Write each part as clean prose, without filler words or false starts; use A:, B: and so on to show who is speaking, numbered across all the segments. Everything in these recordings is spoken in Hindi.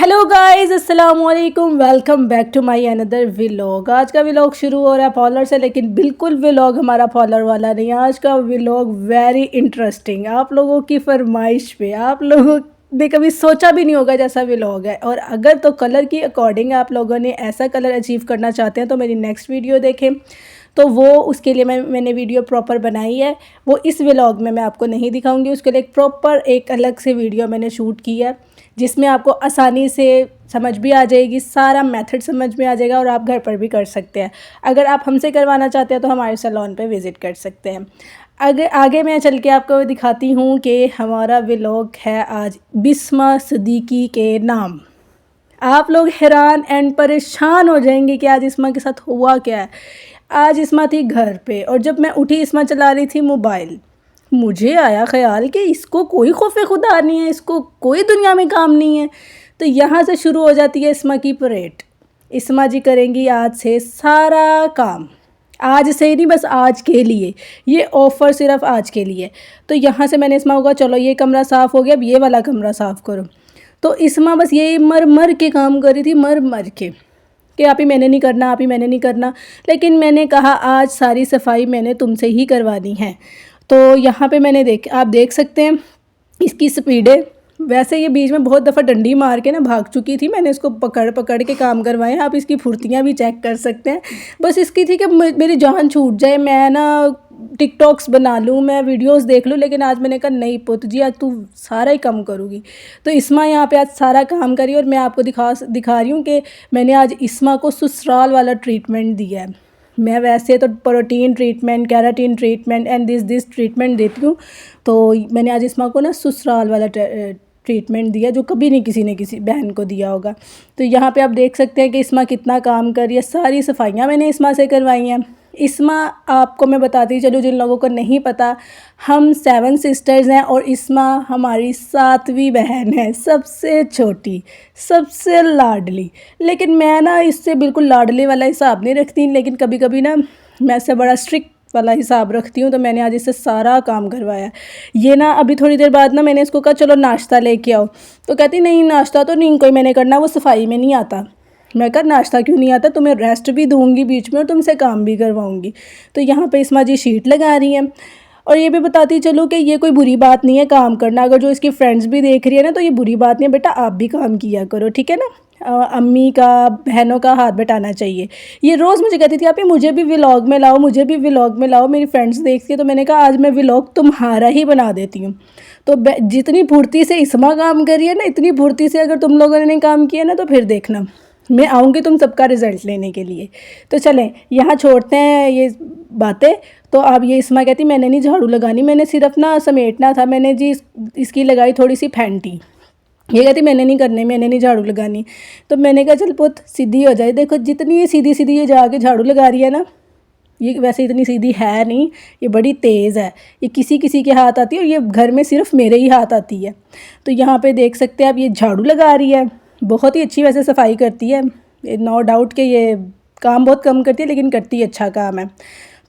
A: हेलो गाइस, अस्सलाम वालेकुम। Welcome back to my another vlog. आज का व्लॉग शुरू हो रहा है फॉलोअर से, लेकिन बिल्कुल व्लॉग हमारा फॉलोअर वाला नहीं है। आज का व्लॉग वेरी इंटरेस्टिंग, आप लोगों की फरमाइश पे, आप लोगों ने कभी सोचा भी नहीं होगा जैसा व्लॉग है। और अगर तो कलर की अकॉर्डिंग आप लोगों ने ऐसा कलर अचीव करना चाहते हैं तो मेरी नेक्स्ट वीडियो देखें। तो वो उसके लिए मैंने वीडियो प्रॉपर बनाई है। वो इस व्लॉग में मैं आपको नहीं दिखाऊंगी। उसके लिए एक अलग से वीडियो मैंने शूट की है, जिसमें आपको आसानी से समझ भी आ जाएगी, सारा मेथड समझ में आ जाएगा और आप घर पर भी कर सकते हैं। अगर आप हमसे करवाना चाहते हैं तो हमारे सैलून पे विज़िट कर सकते हैं। आगे मैं चल के आपको दिखाती हूँ कि हमारा व्लॉग है आज बिस्मा सिद्दीकी के नाम। आप लोग हैरान एंड परेशान हो जाएंगे कि आज इस्मा के साथ हुआ क्या है। आज इस्मा थी घर पे और जब मैं उठी इस्मा चला रही थी मोबाइल। मुझे आया ख्याल कि इसको कोई खौफ़े खुदा नहीं है, इसको कोई दुनिया में काम नहीं है। तो यहाँ से शुरू हो जाती है इस्मा की परेड। इस्मा जी करेंगी आज से सारा काम, आज से ही नहीं, बस आज के लिए। ये ऑफ़र सिर्फ आज के लिए। तो यहाँ से मैंने इस्मा को कहा चलो ये कमरा साफ़ हो गया, अब ये वाला कमरा साफ़ करो। तो इस्मा बस यही मर मर के काम कर रही थी, मर मर के, कि आप ही मैंने नहीं करना, आप ही मैंने नहीं करना। लेकिन मैंने कहा आज सारी सफाई मैंने तुमसे ही करवानी है। तो यहाँ पे आप देख सकते हैं इसकी स्पीडें। वैसे ये बीच में बहुत दफ़ा डंडी मार के ना भाग चुकी थी, मैंने इसको पकड़ पकड़ के काम करवाए। आप इसकी फुर्तियाँ भी चेक कर सकते हैं। बस इसकी थी कि मेरी जान छूट जाए, मैं ना टिकटॉक्स बना लूँ, मैं वीडियोस देख लूँ। लेकिन आज मैंने कहा नहीं पुत जी, आज तू सारा ही काम करूँगी। तो इस्मा यहाँ पे आज सारा काम करी और मैं आपको दिखा रही हूँ कि मैंने आज इस्मा को ससुराल वाला ट्रीटमेंट दिया है। मैं वैसे तो protein treatment, keratin treatment and this treatment देती हूँ। तो मैंने आज इस्मा को ना ससुराल वाला ट्रीटमेंट दिया, जो कभी नहीं किसी ने किसी बहन को दिया होगा। तो यहाँ पे आप देख सकते हैं कि इस्मा कितना काम कर रही है। सारी सफाइयाँ मैंने इस्मा से करवाई हैं। इस्मा, आपको मैं बताती चलूँ जिन लोगों को नहीं पता, हम 7 सिस्टर्स हैं और इस्मा हमारी 7वीं बहन है, सबसे छोटी, सबसे लाडली। लेकिन मैं ना इससे बिल्कुल लाडली वाला हिसाब नहीं रखती, लेकिन कभी कभी ना मैं इससे बड़ा स्ट्रिक्ट वाला हिसाब रखती हूँ। तो मैंने आज इससे सारा काम करवाया। ये ना अभी थोड़ी देर बाद ना मैंने इसको कहा चलो नाश्ता लेके आओ, तो कहती नहीं नाश्ता तो नहीं कोई मैंने करना, वो सफाई में नहीं आता। मैं कहा नाश्ता क्यों नहीं आता, तुम्हें रेस्ट भी दूंगी बीच में और तुमसे काम भी करवाऊंगी। तो यहाँ पे इस्मा जी शीट लगा रही हैं। और ये भी बताती चलो कि ये कोई बुरी बात नहीं है काम करना। अगर जो इसकी फ्रेंड्स भी देख रही है ना, तो ये बुरी बात नहीं है, बेटा आप भी काम किया करो, ठीक है ना। अम्मी का, बहनों का हाथ बटाना चाहिए। ये रोज़ मुझे कहती थी आप ही मुझे भी व्लॉग में लाओ, मुझे भी व्लॉग में लाओ, मेरी फ्रेंड्स देखती है। तो मैंने कहा आज मैं व्लॉग तुम्हारा ही बना देती हूँ। तो जितनी फुर्ती से इस्मा काम करी है ना, इतनी फुर्ती से अगर तुम लोगों ने काम किया ना, तो फिर देखना मैं आऊँगी तुम सबका रिज़ल्ट लेने के लिए। तो चलें यहाँ छोड़ते हैं ये बातें। तो अब ये इस्मा कहती मैंने नहीं झाड़ू लगानी, मैंने सिर्फ ना समेटना था, मैंने जी इसकी लगाई थोड़ी सी फैंटी। ये कहती मैंने नहीं करने, मैंने नहीं झाड़ू लगानी। तो मैंने कहा चल पुत सीधी हो जाए। देखो जितनी ये सीधी सीधी ये जाके झाड़ू लगा रही है ना, ये वैसे इतनी सीधी है नहीं, ये बड़ी तेज़ है। ये किसी किसी के हाथ आती है और ये घर में सिर्फ मेरे ही हाथ आती है। तो यहाँ पे देख सकते हैं आप, ये झाड़ू लगा रही है। बहुत ही अच्छी वैसे सफाई करती है, नो डाउट कि ये काम बहुत कम करती है, लेकिन करती अच्छा काम है।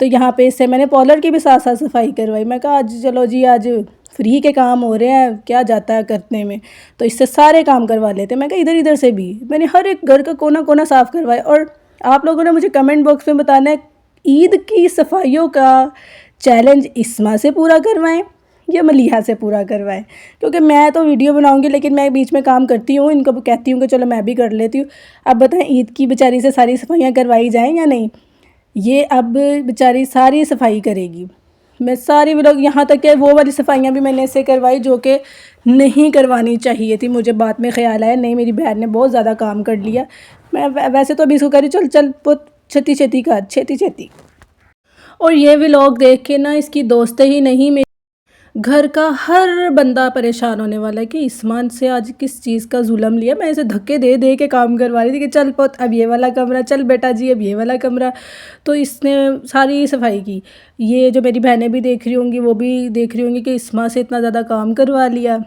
A: तो यहाँ पे इससे मैंने पॉलर की भी साथ साथ सफाई करवाई। मैं कहा आज चलो जी, आज फ्री के काम हो रहे हैं, क्या जाता है करने में, तो इससे सारे काम करवा लेते। मैं कहा इधर इधर से भी मैंने हर एक घर का कोना कोना साफ़ करवाया। और आप लोगों ने मुझे कमेंट बॉक्स में बताना है ईद की सफाइयों का चैलेंज इस्मा से पूरा करवाएं या मलिहा से पूरा करवाएं। क्योंकि मैं तो वीडियो बनाऊंगी, लेकिन मैं बीच में काम करती हूँ, इनको कहती हूँ कि चलो मैं भी कर लेती हूँ। अब बताएं ईद की बेचारी से सारी सफाइयाँ करवाई जाएं या नहीं। ये अब बेचारी सारी सफाई करेगी। मैं सारी व्लॉग, यहाँ तक कि वो वाली सफाइयाँ भी मैंने इससे करवाई जो कि नहीं करवानी चाहिए थी। मुझे बाद में ख्याल आया नहीं मेरी बहन ने बहुत ज़्यादा काम कर लिया। मैं वैसे तो अभी इसको कह रही चल चल पुत छेती छेती कर, छेती छेती। और ये व्लॉग देख के ना इसकी दोस्तें ही नहीं, मेरे घर का हर बंदा परेशान होने वाला है कि इस्मान से आज किस चीज़ का जुल्म लिया। मैं इसे धक्के दे दे के काम करवा रही थी कि चल पुत अब ये वाला कमरा, चल बेटा जी अब ये वाला कमरा। तो इसने सारी सफाई की। ये जो मेरी बहनें भी देख रही होंगी, वो भी देख रही होंगी कि इस्मा से इतना ज़्यादा काम करवा लिया।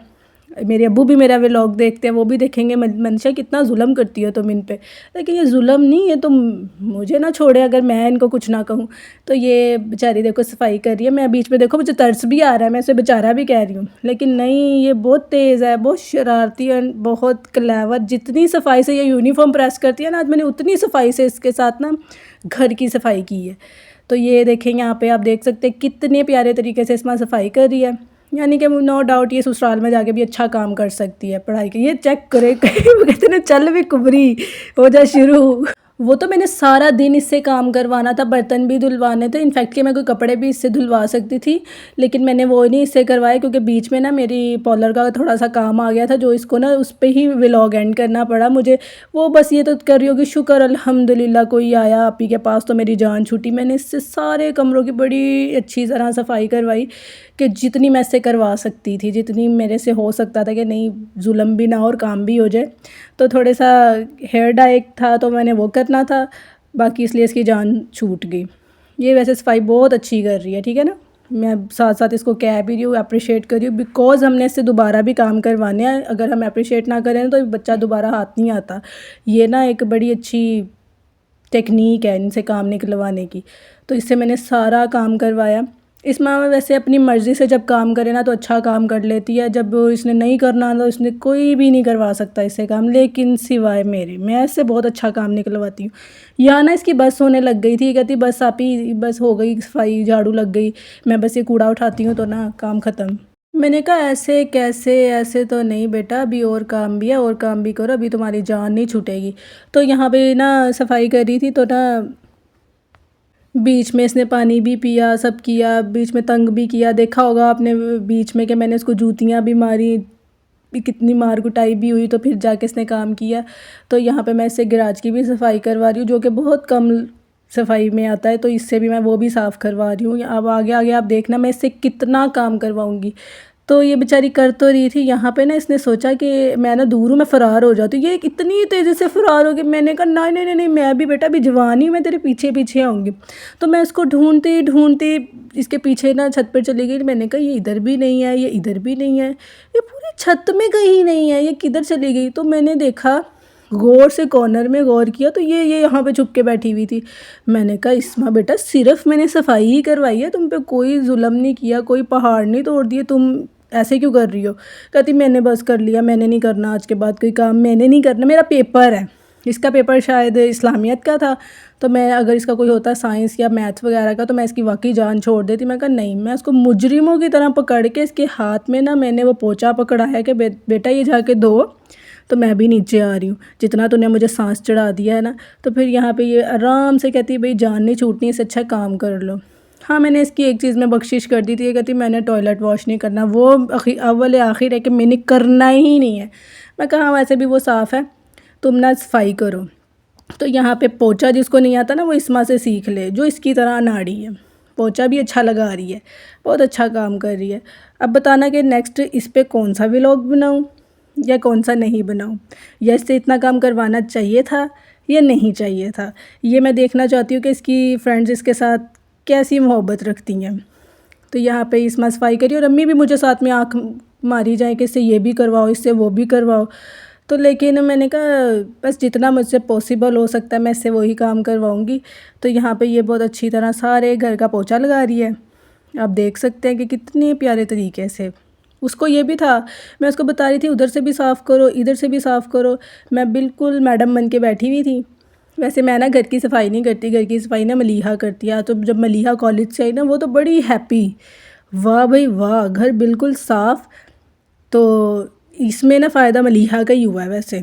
A: मेरे अब्बू भी मेरा व्लॉग देखते हैं, वो भी देखेंगे मंशा कितना जुल्म करती हो तुम इन पे। लेकिन ये जुल्म नहीं, ये तुम मुझे ना छोड़े अगर मैं इनको कुछ ना कहूँ। तो ये बेचारी देखो सफाई कर रही है, मैं बीच में देखो मुझे तरस भी आ रहा है, मैं इसे बेचारा भी कह रही हूँ, लेकिन नहीं, ये बहुत तेज़ है, बहुत शरारती है, बहुत क्लेवर। जितनी सफाई से ये यूनिफॉर्म प्रेस करती है ना, आज मैंने उतनी सफाई से इसके साथ ना घर की सफाई की है। तो ये देखें यहाँ पे आप देख सकते हैं कितने प्यारे तरीके से इसमें सफाई कर रही है। यानी कि नो डाउट ये ससुराल में जाके भी अच्छा काम कर सकती है पढ़ाई के। ये चेक करे वो कहते हैं चल भी कुबरी हो जा शुरू। वो तो मैंने सारा दिन इससे काम करवाना था, बर्तन भी धुलवाने थे, इनफैक्ट कि मैं कोई कपड़े भी इससे धुलवा सकती थी, लेकिन मैंने वो नहीं इससे करवाया क्योंकि बीच में ना मेरी पार्लर का थोड़ा सा काम आ गया था, जो इसको ना उस पर ही व्लॉग एंड करना पड़ा मुझे। वो बस ये तो कर रही होगी शुक्र अल्हम्दुलिल्लाह कोई आया आप ही के पास तो मेरी जान छूटी। मैंने इससे सारे कमरों की बड़ी अच्छी तरह सफाई करवाई कि जितनी मैं इससे करवा सकती थी, जितनी मेरे से हो सकता था कि नहीं जुल्म भी ना हो और काम भी हो जाए। तो थोड़े सा हेयर डाई था तो मैंने वो करना था, बाकी इसलिए इसकी जान छूट गई। ये वैसे सफाई बहुत अच्छी कर रही है, ठीक है ना। मैं साथ साथ इसको कह भी रही हूँ, अप्रिशिएट कर रही हूँ, बिकॉज़ हमने इससे दोबारा भी काम करवाने हैं। अगर हम अप्रिशिएट ना करें तो बच्चा दोबारा हाथ नहीं आता। ये ना एक बड़ी अच्छी टेक्निक है इनसे काम निकलवाने की। तो इससे मैंने सारा काम करवाया। इस माँ में वैसे अपनी मर्ज़ी से जब काम करे ना तो अच्छा काम कर लेती है, जब इसने नहीं करना तो इसने कोई भी नहीं करवा सकता इससे काम, लेकिन सिवाय मेरे, मैं इससे बहुत अच्छा काम निकलवाती हूँ। यहाँ ना इसकी बस होने लग गई थी, कहती बस आप ही बस हो गई सफाई, झाड़ू लग गई, मैं बस ये कूड़ा उठाती हूँ तो ना काम ख़त्म। मैंने कहा ऐसे कैसे, ऐसे तो नहीं बेटा, अभी और काम भी है, और काम भी करो, अभी तुम्हारी जान नहीं छूटेगी। तो यहाँ पे ना सफाई कर रही थी तो ना बीच में इसने पानी भी पिया, सब किया, बीच में तंग भी किया, देखा होगा आपने बीच में कि मैंने इसको जूतियाँ भी मारी, कितनी मार कुटाई भी हुई, तो फिर जाके इसने काम किया। तो यहाँ पे मैं इससे गैराज की भी सफाई करवा रही हूँ, जो कि बहुत कम सफाई में आता है, तो इससे भी मैं वो भी साफ़ करवा रही हूँ। अब आगे आगे आप देखना मैं इससे कितना काम करवाऊँगी। तो ये बेचारी कर तो रही थी, यहाँ पे ना इसने सोचा कि मैं ना दूर हूँ, मैं फ़रार हो जाती हूँ। ये इतनी तेज़ी से फ़रार हो गई, मैंने कहा नहीं नहीं नहीं नहीं, मैं भी बेटा अभी जवान ही हूँ, मैं तेरे पीछे पीछे आऊँगी। तो मैं इसको ढूंढती ढूंढती इसके पीछे ना छत पर चली गई। मैंने कहा ये इधर भी नहीं है, ये इधर भी नहीं है, ये पूरी छत में कहीं नहीं है, ये किधर चली गई। तो मैंने देखा, गौर से कॉर्नर में गौर किया तो ये यहाँ पे छुप के बैठी हुई थी। मैंने कहा इस्मा बेटा सिर्फ मैंने सफाई ही करवाई है, तुम पे कोई जुल्म नहीं किया, कोई पहाड़ नहीं तोड़ दिए, तुम ऐसे क्यों कर रही हो। कहती मैंने बस कर लिया, मैंने नहीं करना आज के बाद कोई काम, मैंने नहीं करना, मेरा पेपर है। इसका पेपर शायद इस्लामियत का था, तो मैं अगर इसका कोई होता साइंस या मैथ्स वगैरह का तो मैं इसकी वाकई जान छोड़ देती। मैं कहा नहीं, मैं उसको मुजरिमों की तरह पकड़ के इसके हाथ में ना मैंने वो पोंछा पकड़ा है कि बेटा ये जाके धो। तो मैं भी नीचे आ रही हूँ, जितना तूने मुझे सांस चढ़ा दिया है ना। तो फिर यहाँ पे ये आराम से कहती है भाई जान नहीं छूटनी, इससे अच्छा काम कर लो। हाँ मैंने इसकी एक चीज़ में बख्शिश कर दी थी, ये कहती मैंने टॉयलेट वॉश नहीं करना, वो अव्वल आखिर है कि मैंने करना ही नहीं है। मैं कहा वैसे भी वो साफ़ है, तुम ना सफाई करो। तो यहाँ पे पोंछा जिसको नहीं आता ना वो इस्मा से सीख ले, जो इसकी तरह अनाड़ी है। पोंछा भी अच्छा लगा रही है, बहुत अच्छा काम कर रही है। अब बताना कि नेक्स्ट इस पर कौन सा व्लॉग बनाऊँ या कौन सा नहीं बनाऊँ, या इससे इतना काम करवाना चाहिए था या नहीं चाहिए था। ये मैं देखना चाहती हूँ कि इसकी फ्रेंड्स इसके साथ कैसी मोहब्बत रखती हैं। तो यहाँ पे इस्मा सफाई करी और अम्मी भी मुझे साथ में आँख मारी जाए कि इससे ये भी करवाओ, इससे वो भी करवाओ। तो लेकिन मैंने कहा बस जितना मुझसे पॉसिबल हो सकता है मैं इससे वही काम करवाऊँगी। तो यहाँ पे ये बहुत अच्छी तरह सारे घर का पोंछा लगा रही है। आप देख सकते हैं कि कितने प्यारे तरीके से। उसको ये भी था, मैं उसको बता रही थी उधर से भी साफ़ करो, इधर से भी साफ़ करो। मैं बिल्कुल मैडम बन के बैठी हुई थी। वैसे मैं ना घर की सफाई नहीं करती, घर की सफाई ना मलीहा करती है। तो जब मलीहा कॉलेज से आई ना वो तो बड़ी हैप्पी, वाह भाई वाह घर बिल्कुल साफ़। तो इसमें ना फ़ायदा मलीहा का ही हुआ है वैसे,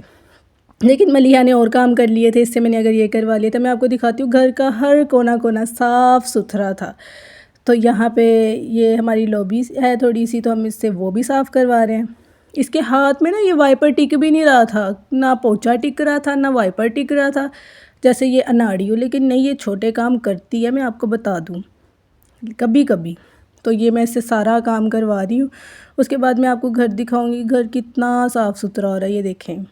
A: लेकिन मलीहा ने और काम कर लिए थे इससे मैंने अगर ये करवा लिया। तो मैं आपको दिखाती हूँ घर का हर कोना कोना साफ़ सुथरा था। तो यहाँ पे ये हमारी लॉबी है थोड़ी सी, तो हम इससे वो भी साफ़ करवा रहे हैं। इसके हाथ में ना ये वाइपर टिक भी नहीं रहा था, ना पोंछा टिक रहा था ना वाइपर टिक रहा था, जैसे ये अनाड़ी हो। लेकिन नहीं, ये छोटे काम करती है, मैं आपको बता दूँ कभी कभी। तो ये मैं इससे सारा काम करवा रही हूँ। उसके बाद मैं आपको घर दिखाऊंगी, घर कितना साफ़ सुथरा हो रहा है, ये देखें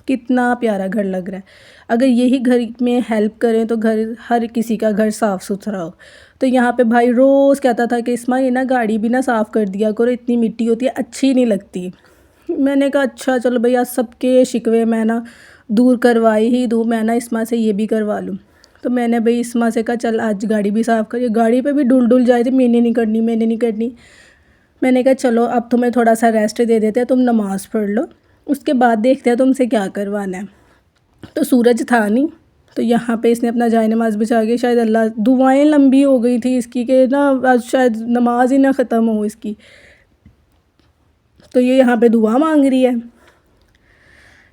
A: कितना प्यारा घर लग रहा है। अगर यही घर में हेल्प करें तो घर हर किसी का घर साफ़ सुथरा हो। तो यहाँ पे भाई रोज़ कहता था कि इस्मा ये ना गाड़ी भी ना साफ़ कर दिया करो, इतनी मिट्टी होती है अच्छी नहीं लगती। मैंने कहा अच्छा चलो भैया सबके शिकवे मैं ना दूर करवाई ही दूँ, मैं ना इस्मा से ये भी करवा लूँ। तो मैंने भाई इस्मा से कहा चल आज गाड़ी भी साफ़ करिए, गाड़ी पे भी डुल डुल जाए थी, मैंने नहीं करनी मैंने नहीं करनी। मैंने कहा चलो अब तुम्हें थोड़ा सा रेस्ट दे देते हैं, तुम नमाज़ पढ़ लो, उसके बाद देखते हैं तुमसे क्या करवाना है। तो सूरज था नहीं, तो यहाँ पे इसने अपना जाए नमाज़ बिछा के, शायद अल्लाह दुआएं लंबी हो गई थी इसकी कि ना आज शायद नमाज ही ना ख़त्म हो इसकी। तो ये यहाँ पे दुआ मांग रही है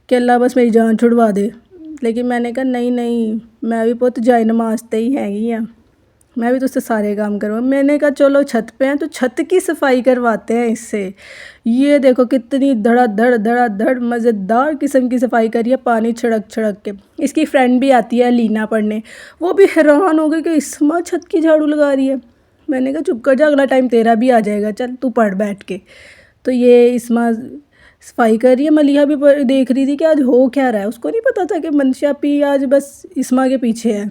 A: कि अल्लाह बस मेरी जान छुड़वा दे। लेकिन मैंने कहा नहीं नहीं, मैं भी पुत जाए नमाज ते ही हैगी आ, मैं भी तुझसे सारे काम करवा। मैंने कहा चलो छत पे हैं तो छत की सफाई करवाते हैं इससे। ये देखो कितनी धड़ाधड़ मज़ेदार किस्म की सफाई करी है, पानी छिड़क छिड़क के। इसकी फ्रेंड भी आती है लीना पढ़ने, वो भी हैरान हो गई कि इस्मा छत की झाड़ू लगा रही है। मैंने कहा चुप कर जा, अगला टाइम तेरा भी आ जाएगा, चल तू पढ़ बैठ के। तो ये इस्मा सफाई कर रही है। मलिहा भी देख रही थी कि आज हो क्या रहा है, उसको नहीं पता था कि मंशा पी आज बस इस्मा के पीछे है।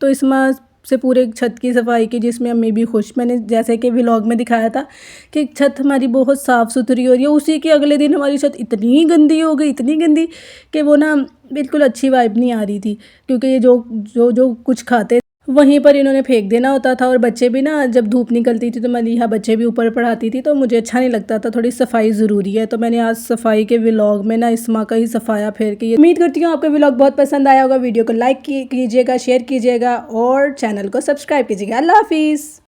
A: तो इस्मा से पूरे छत की सफाई की, जिसमें अम्मी भी खुश। मैंने जैसे कि व्लॉग में दिखाया था कि छत हमारी बहुत साफ़ सुथरी हो रही है, उसी के अगले दिन हमारी छत इतनी गंदी हो गई, इतनी गंदी कि वो ना बिल्कुल अच्छी वाइब नहीं आ रही थी, क्योंकि ये जो जो जो कुछ खाते वहीं पर इन्होंने फेंक देना होता था। और बच्चे भी ना जब धूप निकलती थी तो मलिहा बच्चे भी ऊपर पढ़ाती थी, तो मुझे अच्छा नहीं लगता था, थोड़ी सफाई ज़रूरी है। तो मैंने आज सफाई के व्लॉग में ना इस्मा का ही सफाया फेर के। उम्मीद करती हूँ आपको व्लॉग बहुत पसंद आया होगा। वीडियो को लाइक कीजिएगा, शेयर कीजिएगा और चैनल को सब्सक्राइब कीजिएगा। अल्लाह हाफिज़।